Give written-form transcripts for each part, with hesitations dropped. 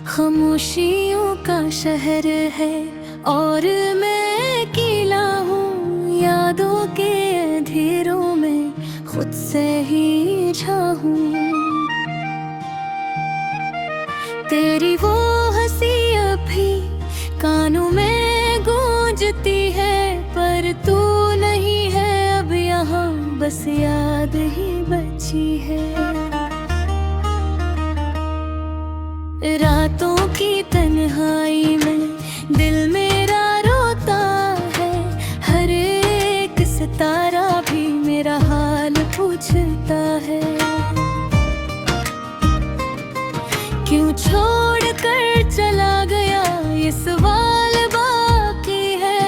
खामोशियों का शहर है और मैं अकेला हूँ। यादों के अंधेरों में खुद से ही झाहूँ। तेरी वो हंसी अभी कानों में गूंजती है, पर तू नहीं है अब यहाँ, बस याद ही बची है। रातों की तन्हाई में दिल मेरा रोता है, हर एक सितारा भी मेरा हाल पूछता है। क्यों छोड़ कर चला गया ये सवाल बाकी है,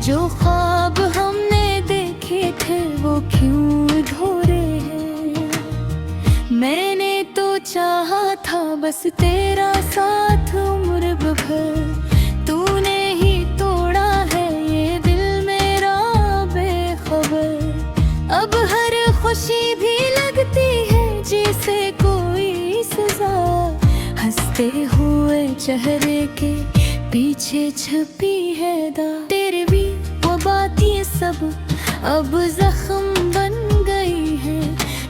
जो ख्वाब हमने देखे थे वो क्यों अधूरे हैं। मैंने तो चाहा था बस तेरा साथ उम्र भर, तूने ही तोड़ा है ये दिल मेरा बेखबर। अब हर खुशी भी लगती है जैसे कोई सजा, हंसते हुए चेहरे के पीछे छुपी है दा। तेरे भी वो बात ये सब अब जख्म बन गई है,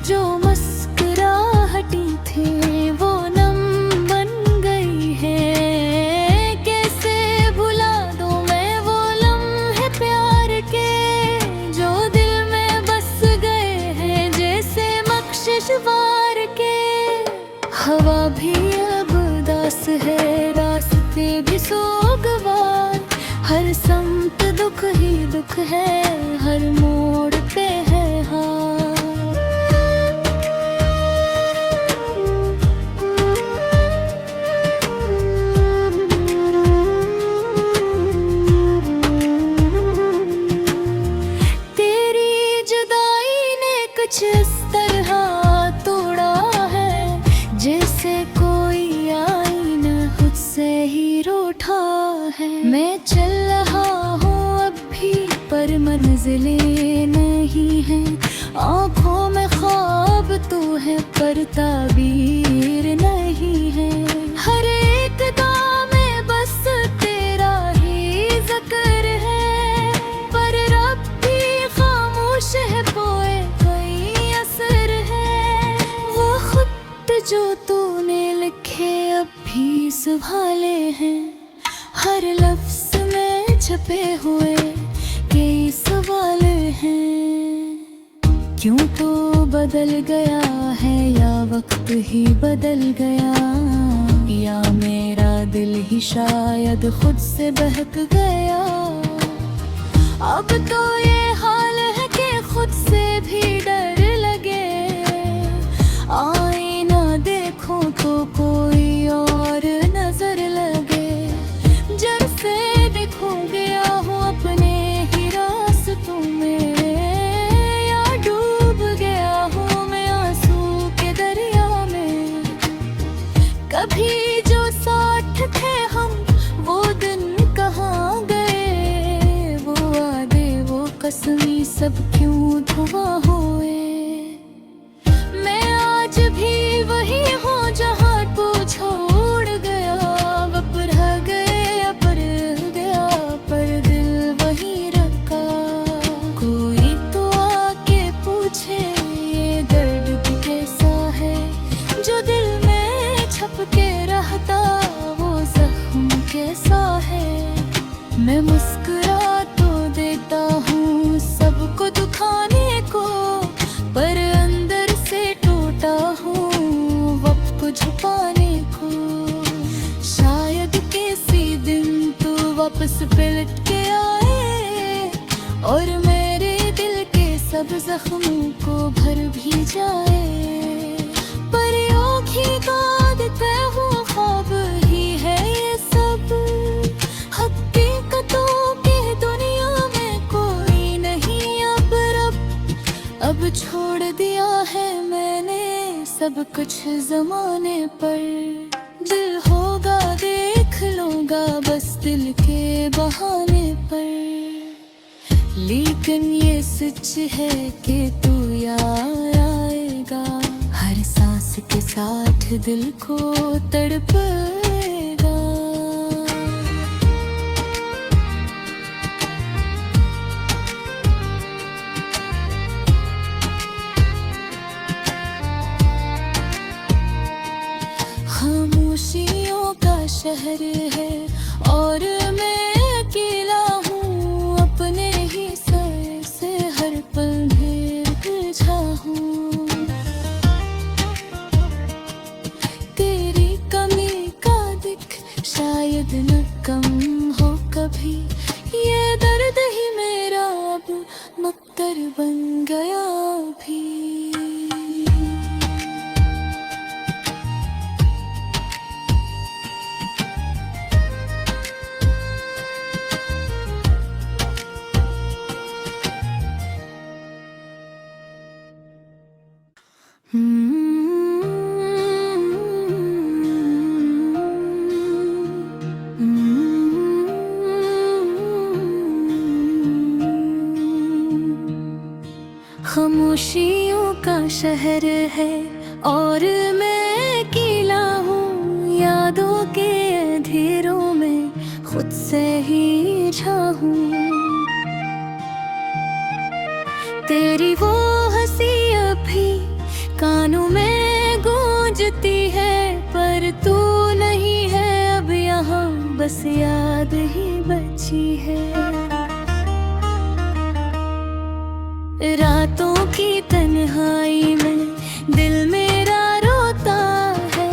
जो मुस्कुराहटी थी वो नम बन गई है। कैसे भुला दूं मैं वो लम्हे प्यार के, जो दिल में बस गए हैं जैसे बख्शिश वार के। हवा भी अब उदास है, रास्ते भी सोगवार, हर समत दुख ही दुख है, हर मोड़ पे है हार। तेरी जुदाई ने कुछ इस तरह तोड़ा है, जैसे कोई आईना खुद से ही रूठा है। मैं चल रहा हूँ अब भी पर मंजिलें नहीं है, आँखों में ख्वाब तू है पर ताबीर नहीं है। हर एक दाम में बस तेरा ही जिक्र है, पर रब भी खामोश है, पोए कोई असर है। वो खुद जो तूने लिखे अब भी संभाले हैं, हर लफ्ज़ में छपे हुए कई सवाल हैं। क्यों तो बदल गया है या वक्त ही बदल गया, या मेरा दिल ही शायद खुद से बहक गया। अब तो ये हाल है कि खुद से भी डर लगे, आईना देखूं तो कोई और नजर लगे। जब से खो गया हूँ अपने ही रास्तों में, या डूब गया हूँ मैं आंसू के दरिया में। कभी जो साथ थे हम वो दिन कहाँ गए, वो वादे वो कसमें सब क्यों धुआं हुए। मैं आज भी वही हूँ जहाँ तू छोड़ गया, अब रह गए पर गया, पर दिल वही रखा। कोई तो आके पूछे ये दर्द भी कैसा है, जो दिल में छप के रहता वो जख्म कैसा है। मैं मुस्कुरा तो देता हूँ सबको दुखाने को, पर अंदर से टूटा हूँ वक्त को छुपाने को। शायद किसी दिन तू वापस पलट के आए, और मेरे दिल के सब जख्मों को भर भी जाए। पर योगी का दिखता हुआ ख्वाब ही है ये सब, हकीकतों की दुनिया में कोई नहीं अब रब। अब छोड़ दिया है मैंने सब कुछ जमाने पर, दिल होगा देख लूंगा बस दिल के बहाने पर। लेकिन ये सच है कि तू याद आएगा, हर सांस के साथ दिल को तड़पेगा। खामोशियों का शहर है और मैं अकेला हूँ, अपने ही सर से हर पल गिरा हूँ। तेरी कमी का दिख शायद न कम हो कभी, ये दर्द ही मेरा अब मक्कर बन गया भी। खामोशियों का शहर है और मैं अकेला हूँ, यादों के अंधेरों में खुद से ही हूँ। तेरी वो हंसी अभी कानों में गूंजती है, पर तू नहीं है अब यहाँ, बस याद ही बची है। रातों की तन्हाई में दिल मेरा रोता है,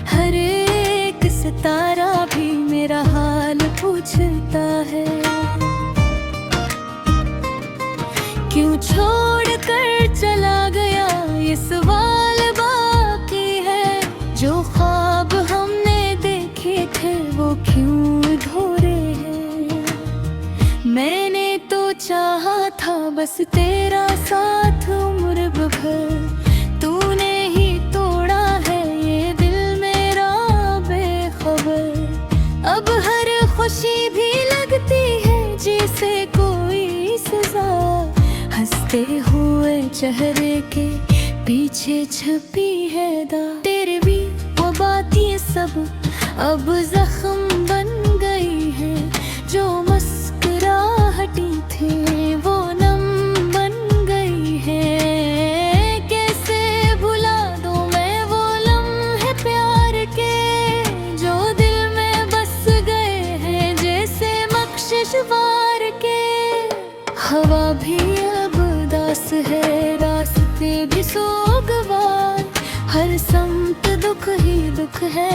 हर एक सितारा भी मेरा हाल पूछता है। क्यों छोड़ कर चला गया ये सवाल बाकी है, जो ख्वाब हमने देखे थे वो क्यों अधूरे हैं। मैंने तो चाहा था बस तेरा साथ उम्र भर, तूने ही तोड़ा है ये दिल मेरा बेखबर। अब हर खुशी भी लगती है जैसे कोई सजा, हंसते हुए चेहरे के पीछे छपी है दा। तेरे भी वो बात ये सब अब जख्म बन गई है, जो मुस्कुराहटी थी वो नम बन गई है। कैसे भुला दूं मैं वो लम्हे प्यार के, जो दिल में बस गए हैं जैसे बख्शिश वार के। हवा भी अब उदास है, रास्ते भी सोगवार, हर समत दुख ही दुख है,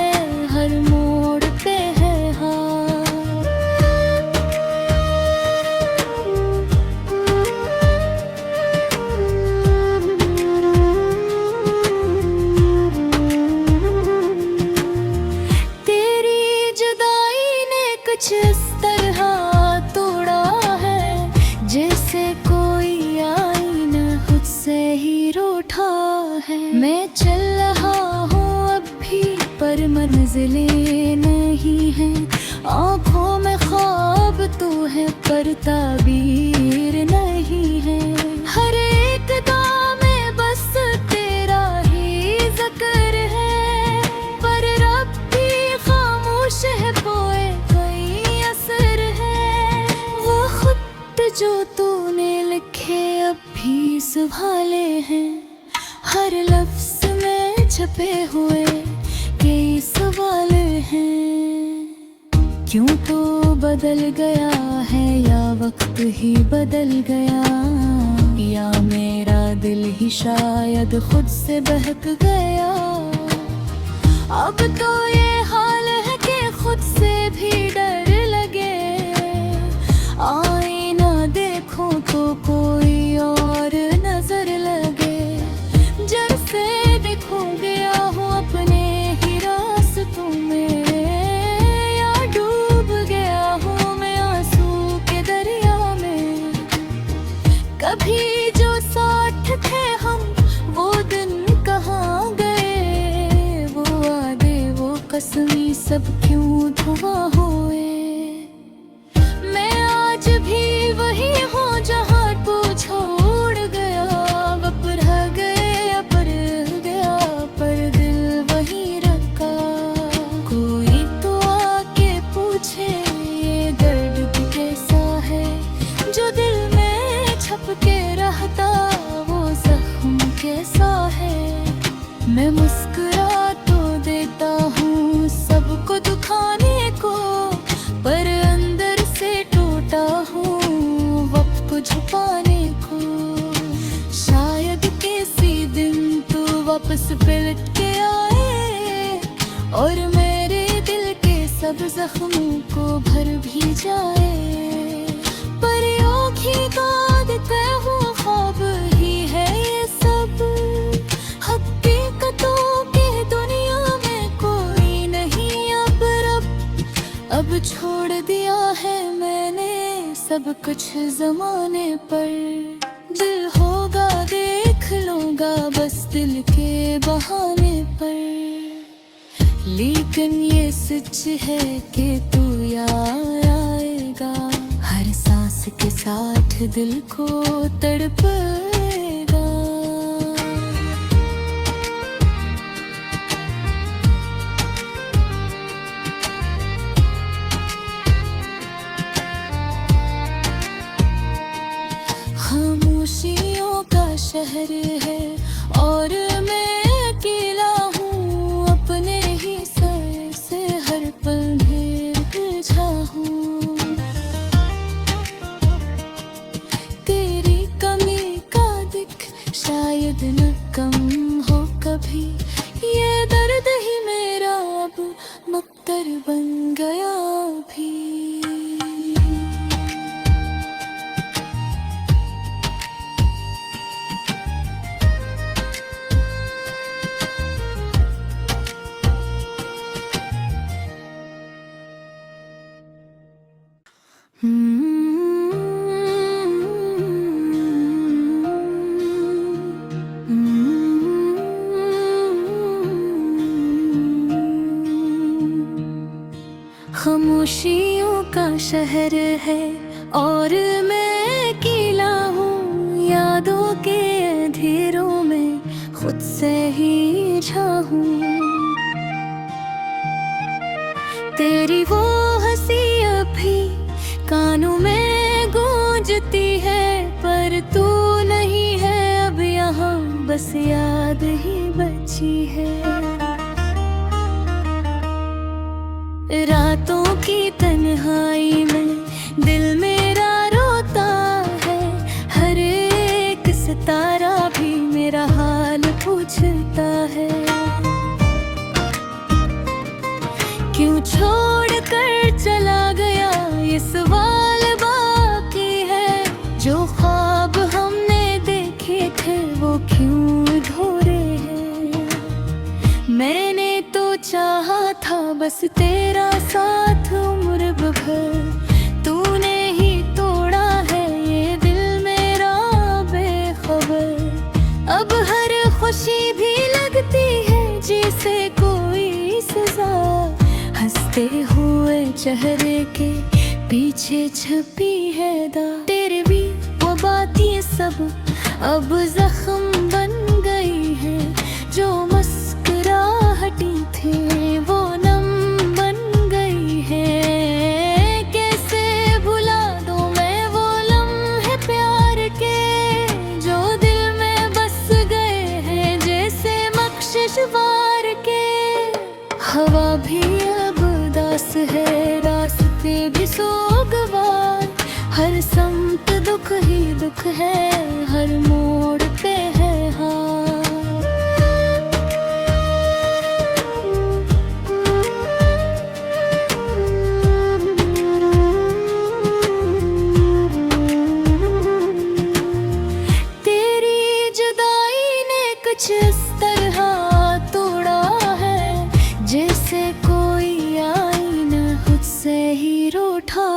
हर मोड़ पे है हार। तेरी जुदाई ने कुछ इस तरह तोड़ा है, जैसे कोई आईना खुद से ही रूठा है। मैं चल रहा हूँ अब भी पर मंजिलें नहीं हैं, आँखों में ख्वाब तू है पर ताबीर नहीं है। हर एक दाम में बस तेरा ही ज़िक्र है, पर रब भी खामोश है, पोए कोई असर है। वो खुद जो तूने लिखे अब भी संभाले हैं, हर लफ्ज़ में छपे हुए कई सवाल हैं। क्यों तो बदल गया है या वक्त ही बदल गया, या मेरा दिल ही शायद खुद से बहक गया। अब तो ये हाल है कि खुद से भी डर लगे, आईना देखूं तो कोई और नजर लगे। जैसे भी खो गया हूँ अपने ही रास्तों में, या डूब गया हूँ मैं आंसू के दरिया में। कभी जो साथ थे हम वो दिन कहाँ गए, वो वादे वो कसमें सब क्यों धुआं हुए। वापस पलट के आए और मेरे दिल के सब जख्मों को भर भी जाए। परियों की गाद तय हुआ ख्वाब ही है ये सब, हकीकतों के दुनिया में कोई नहीं अब रब। अब छोड़ दिया है मैंने सब कुछ ज़माने पर, दिल होगा देख लूँगा बस दिल के बहाने पर। लेकिन ये सच है कि तू याद आएगा, हर सांस के साथ दिल को तड़पेगा। खामोशियों का शहर है और मैं अकेला हूँ, अपने ही सर से हर पल गिरता हूँ। तेरी कमी का दिख शायद न कम हो कभी, ये दर्द ही मेरा अब मक्तर बन गया भी। खामोशियों का शहर है और मैं अकेला हूँ, यादों के अंधेरों में खुद से ही झाहूँ। तेरी वो हंसी अभी कानों में गूंजती है, पर तू नहीं है अब यहाँ, बस याद ही बची है। रातों की तन्हाई में दिल मेरा रोता है, हर एक सितारा भी मेरा हाल पूछता है। क्यों छोड़ कर चला गया ये सवाल बाकी है, जो ख्वाब हमने देखे थे वो क्यों अधूरे हैं। मैंने तो चाहा था बस तेरा साथ उम्र भर, तूने ही तोड़ा है ये दिल मेरा बेखबर। अब हर खुशी भी लगती है जैसे कोई सजा, हंसते हुए चेहरे के पीछे छपी है दा। तेरे भी वो बात ये सब अब जख्म बन गई है, जो मुस्कुराहटी थी वो नम बन गई है। कैसे भुला दूं मैं वो लम्हे प्यार के, जो दिल में बस गए हैं जैसे बख्शिश वार के। हवा भी अब उदास है, रास्ते भी सोगवार, हर समत दुख ही दुख है, हर मोड़ पे है हार। तेरी जुदाई ने कुछ इस तरह तोड़ा है, जैसे कोई आईना खुद से ही रूठा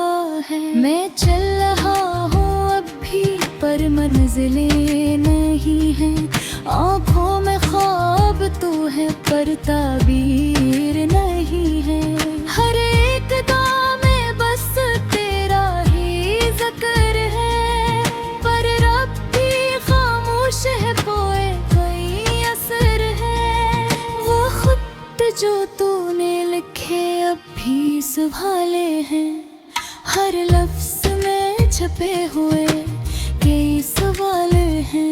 है। मैं चल रहा हूँ अब भी पर मंजिलें नहीं हैं, आँखों में ख्वाब तू है पर ताबीर नहीं है। हर एक दाम में बस तेरा ही ज़िक्र है, पर रब भी खामोश है, पोए कोई असर है। वो खुद जो तूने लिखे अब भी संभाले हैं, हर लफ्ज़ में छपे हुए कई सवाल हैं।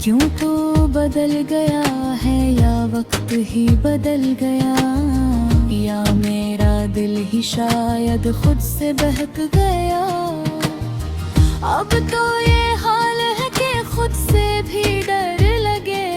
क्यों तो बदल गया है या वक्त ही बदल गया, या मेरा दिल ही शायद खुद से बहक गया। अब तो ये हाल है कि खुद से भी डर लगे,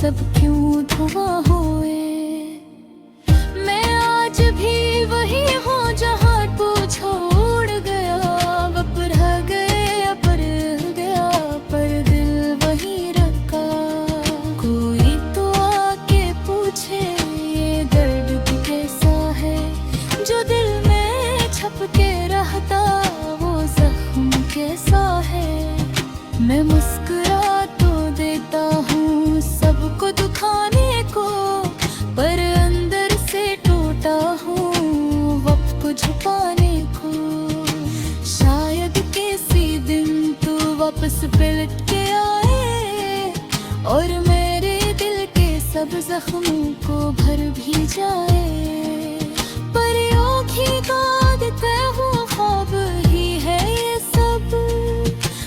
सब क्यों धुआं हुए। मैं आज भी वही हूँ जहाँ तू छोड़ गया। अब रह गए पर गया, पर दिल वही रखा। कोई तो आके पूछे ये दर्द कैसा है, जो दिल में छप के रहता वो जख्म कैसा है। मैं मुस्कुरा तो देता हूँ सबको दुखाने को, पर अंदर से टूटा हूँ वक्त को छुपाने को। शायद किसी दिन तू वापस पलट के आए और मेरे दिल के सब जख्मों को भर भी जाए। परियों की गाद हुआ ख्वाब ही है ये सब,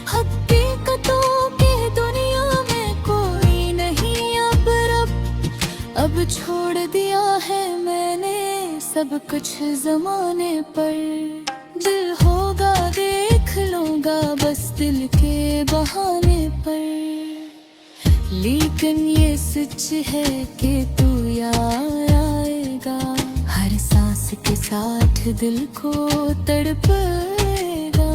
हकीकतों के दुनिया में कोई नहीं अब रब। अब छोड़ दिया है मैंने सब कुछ ज़माने पर। दिल होगा देख लूँगा बस दिल के बहाने पर। लेकिन ये सच है कि तू याद आएगा, हर सांस के साथ दिल को तड़पेगा।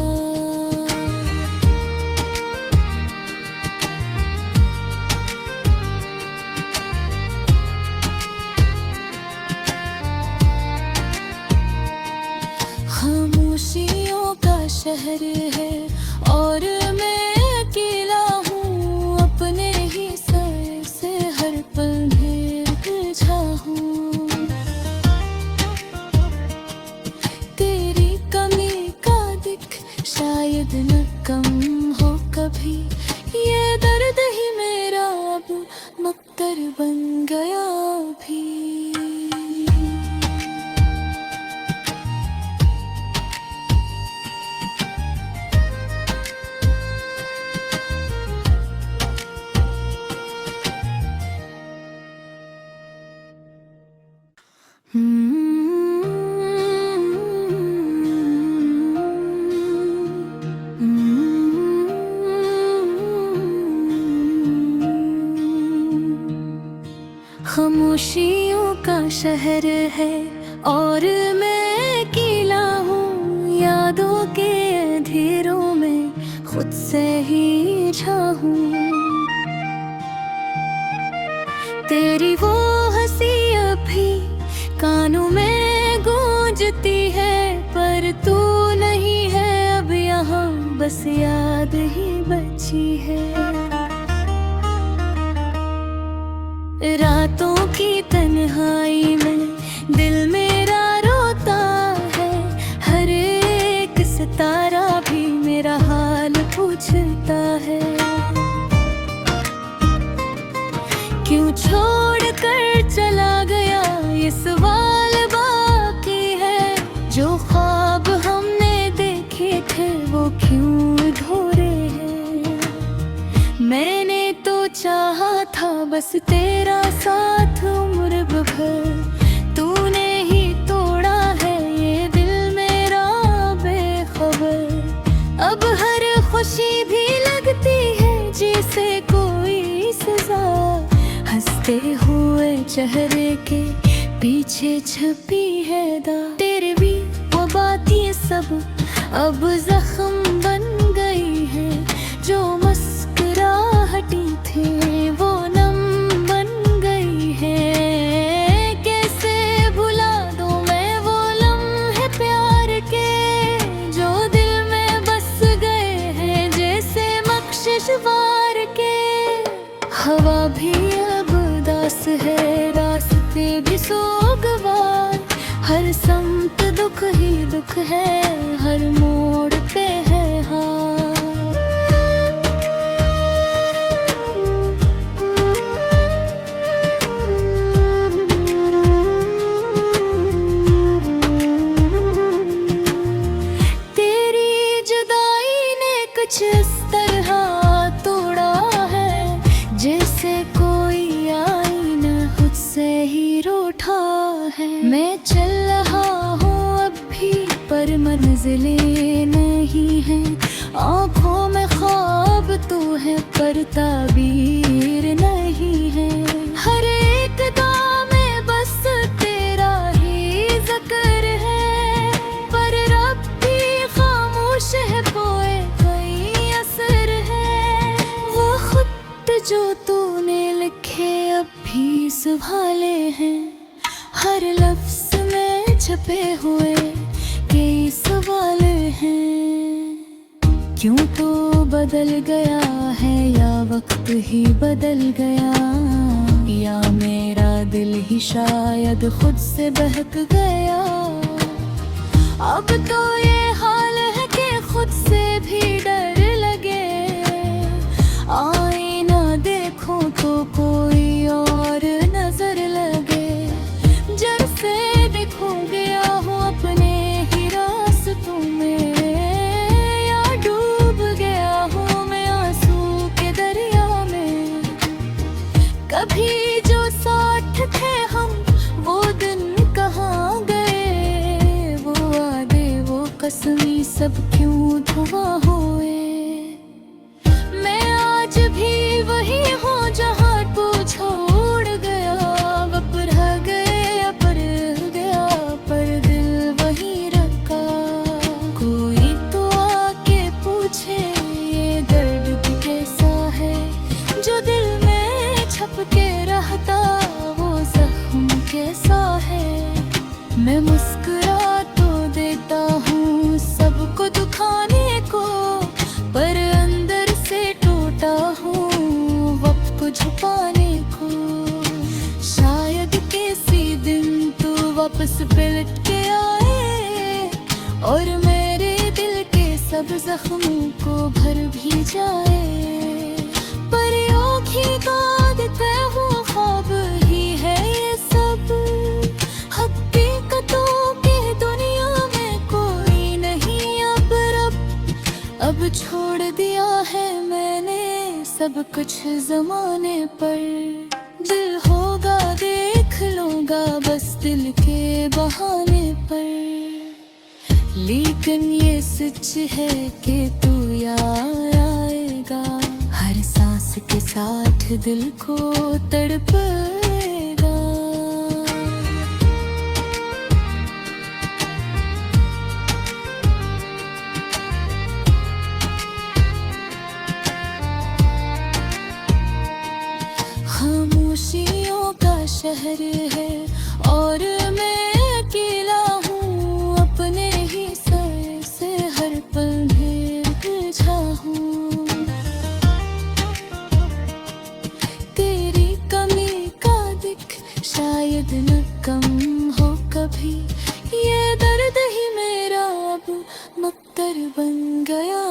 खामोशियों का शहर है और मैं अकेला हूँ, अपने ही सर से हर पल घिर हूँ। तेरी कमी का दिख शायद न कम हो कभी, ये दर्द ही मेरा अब मक्कर बन गया भी। खामोशियों का शहर है और मैं अकेला हूँ, यादों के अंधेरों में खुद से ही झाहूँ। तेरी वो हंसी अभी कानों में गूंजती है, पर तू नहीं है अब यहाँ, बस याद ही बची है। रातों की तन्हाई में दिल मेरा रोता है, हर एक सितारा भी मेरा हाल पूछता है। क्यों छोड़ कर चला गया ये सवाल बाकी है, जो ख्वाब हमने देखे थे वो क्यों अधूरे हैं। मैंने तो चाहा था बस तेरा साथ उम्र भर, तूने ही तोड़ा है ये दिल मेरा बेखबर। अब हर खुशी भी लगती है जैसे कोई सजा, हंसते हुए चेहरे के पीछे छपी है दाग। तेरे भी वो बातें सब अब जख्म बन गई है, जो मुस्कुराहटी थी वो नम बन गई है। कैसे भुला दूं मैं वो लम्हे प्यार के, जो दिल में बस गए हैं जैसे बख्शिश वार के। हवा भी अब उदास है, रास्ते भी सोगवार, हर समत दुख ही दुख है, हर मोड़ पे है हार। तेरी जुदाई ने कुछ इस तरह तोड़ा है, जैसे कोई आईना खुद से ही रूठा है। मैं चल रहा हूँ अब भी पर मंजिलें नहीं हैं, आँखों में ख्वाब तू है पर ताबीर नहीं है। संभाले हैं। हर लफ्ज़ में छपे हुए कई सवाल हैं। क्यों तो बदल गया है या वक्त ही बदल गया, या मेरा दिल ही शायद खुद से बहक गया। अब तो ये हाल है कि खुद से भी डर लगे। आईना देखूं तो कोई और नजर लगे। जैसे दिखूं गया हूँ अपने ही रास्तों में, या डूब गया हूँ मैं आंसू के दरिया में। कभी जो साथ थे हम वो दिन कहाँ गए, वो वादे वो कसमें सब क्यों धुआं हुए। मैं आज भी वही हूँ जहाँ तू छोड़ गया। वक्त रह गए पर गया, पर दिल वही रखा। कोई तो आके पूछे ये दर्द भी कैसा है, जो दिल में छप के रहता वो जख्म कैसा है। मैं मुस्कुरा तो देता हूँ सबको दुखाने को, पर अंदर से टूटा हूँ वक्त को छुपाने को। शायद किसी दिन तू वापस पलट के आए और मेरे दिल के सब जख्मों को भर भी जाए। पर योगी का दिखता हुआ ख्वाब ही है ये सब। हकीकतों के दुनिया में कोई नहीं अब रब। अब छोड़ दिया है मैंने सब कुछ जमाने पर। दिल होगा देख लूंगा बस दिल के बहाने पर। लेकिन ये सच है कि तू याद आएगा, हर सांस के साथ दिल को तड़पेगा। खामोशियों का शहर है और मैं अकेला हूँ। अपने ही सर से हर पल घिर हूँ। तेरी कमी का दिख शायद न कम हो कभी। ये दर्द ही मेरा अब मक्तर बन गया।